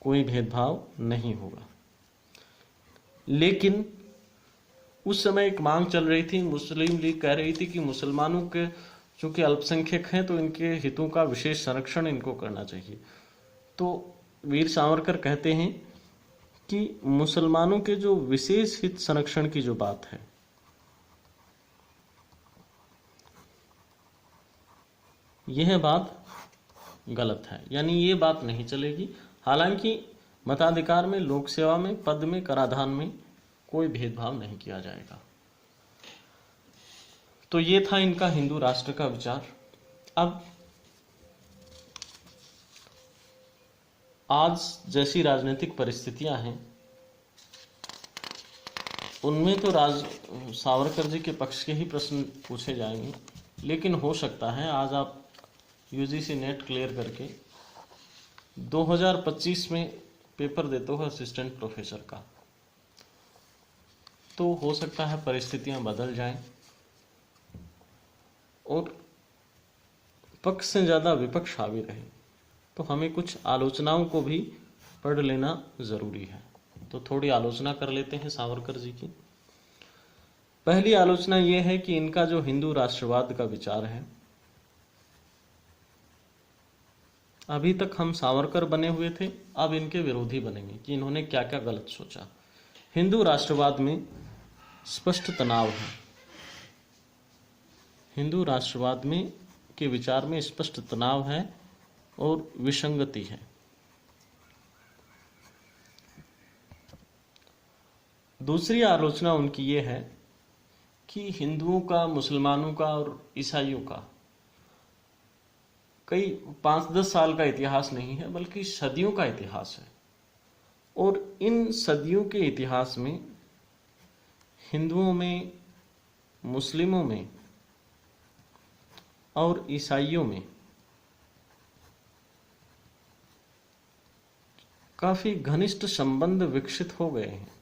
कोई भेदभाव नहीं होगा। लेकिन उस समय एक मांग चल रही थी, मुस्लिम लीग कह रही थी कि मुसलमानों के चूंकि अल्पसंख्यक हैं तो इनके हितों का विशेष संरक्षण इनको करना चाहिए। तो वीर सावरकर कहते हैं कि मुसलमानों के जो विशेष हित संरक्षण की जो बात है, यह बात गलत है, यानी ये बात नहीं चलेगी। हालांकि मताधिकार में, लोक सेवा में, पद में, कराधान में कोई भेदभाव नहीं किया जाएगा। तो ये था इनका हिंदू राष्ट्र का विचार। अब आज जैसी राजनीतिक परिस्थितियां हैं, उनमें तो सावरकर जी के पक्ष के ही प्रश्न पूछे जाएंगे, लेकिन हो सकता है आज आप यूजीसी नेट क्लियर करके 2025 में पेपर देते हो असिस्टेंट प्रोफेसर का, तो हो सकता है परिस्थितियां बदल जाएं और पक्ष से ज़्यादा विपक्ष हावी रहे। तो हमें कुछ आलोचनाओं को भी पढ़ लेना ज़रूरी है। तो थोड़ी आलोचना कर लेते हैं सावरकर जी की। पहली आलोचना ये है कि इनका जो हिंदू राष्ट्रवाद का विचार है, अभी तक हम सावरकर बने हुए थे, अब इनके विरोधी बनेंगे कि इन्होंने क्या क्या गलत सोचा। हिंदू राष्ट्रवाद में स्पष्ट तनाव है, हिंदू राष्ट्रवाद में के विचार में स्पष्ट तनाव है और विसंगति है। दूसरी आलोचना उनकी ये है कि हिंदुओं का, मुसलमानों का और ईसाइयों का कई 5-10 साल का इतिहास नहीं है, बल्कि सदियों का इतिहास है। और इन सदियों के इतिहास में हिंदुओं में, मुस्लिमों में और ईसाइयों में काफी घनिष्ठ संबंध विकसित हो गए हैं।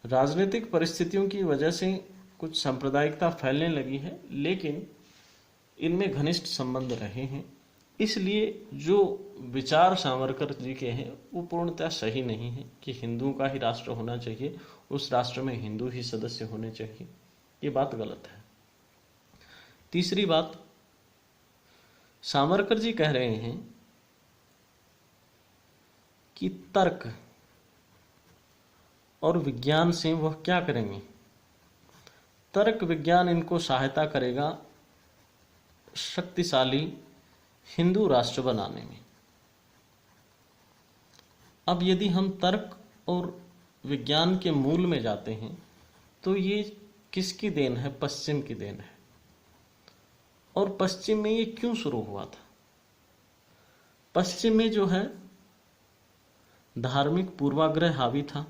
राजनीतिक परिस्थितियों की वजह से कुछ सांप्रदायिकता फैलने लगी है, लेकिन इनमें घनिष्ठ संबंध रहे हैं। इसलिए जो विचार सावरकर जी के हैं वो पूर्णतः सही नहीं है कि हिंदुओं का ही राष्ट्र होना चाहिए, उस राष्ट्र में हिंदू ही सदस्य होने चाहिए। ये बात गलत है। तीसरी बात, सावरकर जी कह रहे हैं कि तर्क और विज्ञान से वह क्या करेंगे? तर्क विज्ञान इनको सहायता करेगा शक्तिशाली हिंदू राष्ट्र बनाने में। अब यदि हम तर्क और विज्ञान के मूल में जाते हैं तो ये किसकी देन है? पश्चिम की देन है। और पश्चिम में ये क्यों शुरू हुआ था? पश्चिम में जो है धार्मिक पूर्वाग्रह हावी था,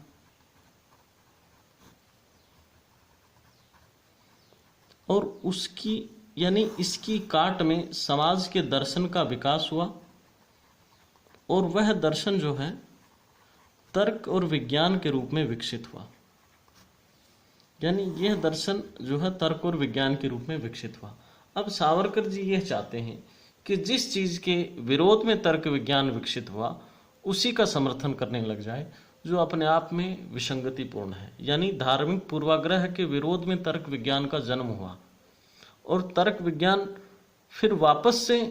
और उसकी यानी इसकी काट में समाज के दर्शन का विकास हुआ, और वह दर्शन जो है तर्क और विज्ञान के रूप में विकसित हुआ। यानी यह दर्शन जो है तर्क और विज्ञान के रूप में विकसित हुआ। अब सावरकर जी यह चाहते हैं कि जिस चीज के विरोध में तर्क विज्ञान विकसित हुआ उसी का समर्थन करने लग जाए जो अपने आप में विसंगतिपूर्ण है। यानी धार्मिक पूर्वाग्रह के विरोध में तर्क विज्ञान का जन्म हुआ, और तर्क विज्ञान फिर वापस से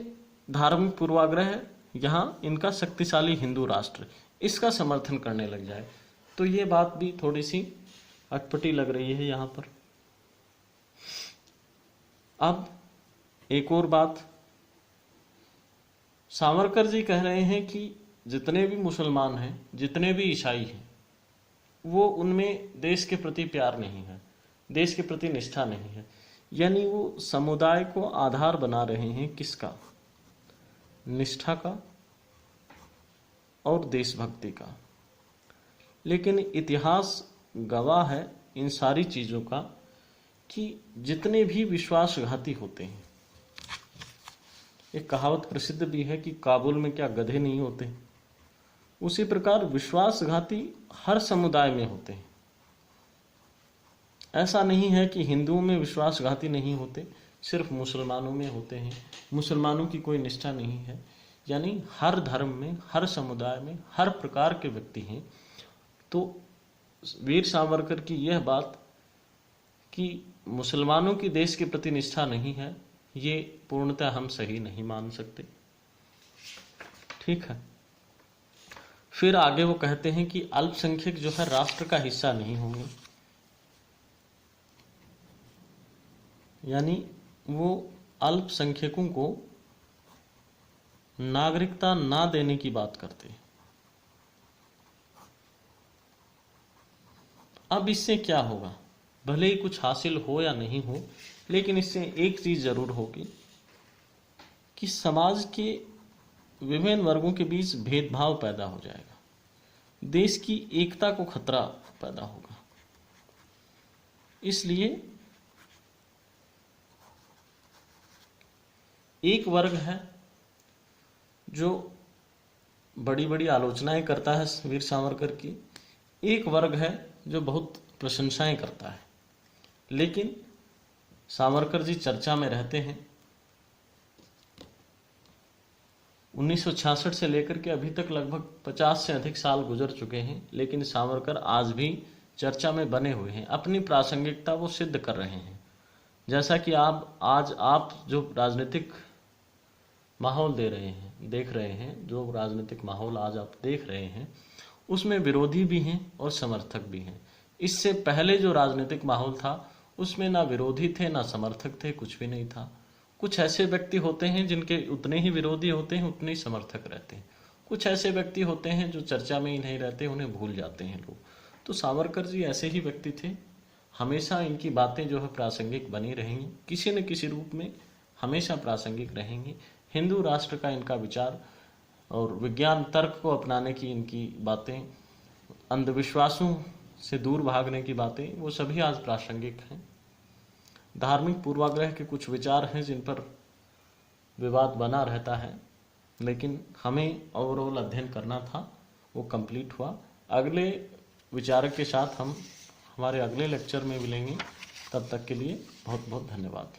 धार्मिक पूर्वाग्रह, यहाँ इनका शक्तिशाली हिंदू राष्ट्र, इसका समर्थन करने लग जाए। तो ये बात भी थोड़ी सी अटपटी लग रही है यहाँ पर। अब एक और बात, सावरकर जी कह रहे हैं कि जितने भी मुसलमान हैं, जितने भी ईसाई हैं, वो उनमें देश के प्रति प्यार नहीं है, देश के प्रति निष्ठा नहीं है। यानी वो समुदाय को आधार बना रहे हैं किसका? निष्ठा का और देशभक्ति का। लेकिन इतिहास गवाह है इन सारी चीज़ों का कि जितने भी विश्वासघाती होते हैं, एक कहावत प्रसिद्ध भी है कि काबुल में क्या गधे नहीं होते, उसी प्रकार विश्वासघाती हर समुदाय में होते हैं। ऐसा नहीं है कि हिंदुओं में विश्वासघाती नहीं होते, सिर्फ मुसलमानों में होते हैं, मुसलमानों की कोई निष्ठा नहीं है। यानी हर धर्म में, हर समुदाय में, हर प्रकार के व्यक्ति हैं। तो वीर सावरकर की यह बात कि मुसलमानों की देश के प्रति निष्ठा नहीं है, ये पूर्णतः हम सही नहीं मान सकते। ठीक है। फिर आगे वो कहते हैं कि अल्पसंख्यक जो है राष्ट्र का हिस्सा नहीं होंगे। यानी वो अल्पसंख्यकों को नागरिकता ना देने की बात करते हैं। अब इससे क्या होगा? भले ही कुछ हासिल हो या नहीं हो, लेकिन इससे एक चीज जरूर होगी कि समाज के विभिन्न वर्गों के बीच भेदभाव पैदा हो जाएगा, देश की एकता को खतरा पैदा होगा। इसलिए एक वर्ग है जो बड़ी बड़ी आलोचनाएं करता है वीर सावरकर की, एक वर्ग है जो बहुत प्रशंसाएं करता है। लेकिन सावरकर जी चर्चा में रहते हैं। 1966 से लेकर के अभी तक लगभग 50 से अधिक साल गुजर चुके हैं, लेकिन सावरकर आज भी चर्चा में बने हुए हैं, अपनी प्रासंगिकता वो सिद्ध कर रहे हैं। जैसा कि आप जो राजनीतिक माहौल देख रहे हैं, जो राजनीतिक माहौल आज आप देख रहे हैं, उसमें विरोधी भी हैं और समर्थक भी हैं। इससे पहले जो राजनीतिक माहौल था उसमें ना विरोधी थे ना समर्थक थे, कुछ भी नहीं था। कुछ ऐसे व्यक्ति होते हैं जिनके उतने ही विरोधी होते हैं, उतने ही समर्थक रहते हैं। कुछ ऐसे व्यक्ति होते हैं जो चर्चा में ही नहीं रहते, उन्हें भूल जाते हैं लोग। तो सावरकर जी ऐसे ही व्यक्ति थे। हमेशा इनकी बातें जो है प्रासंगिक बनी रहेंगी, किसी न किसी रूप में हमेशा प्रासंगिक रहेंगी। हिंदू राष्ट्र का इनका विचार और विज्ञान तर्क को अपनाने की इनकी बातें, अंधविश्वासों से दूर भागने की बातें, वो सभी आज प्रासंगिक हैं। धार्मिक पूर्वाग्रह के कुछ विचार हैं जिन पर विवाद बना रहता है, लेकिन हमें ओवरऑल अध्ययन करना था, वो कंप्लीट हुआ। अगले विचारक के साथ हम हमारे अगले लेक्चर में मिलेंगे। तब तक के लिए बहुत बहुत धन्यवाद।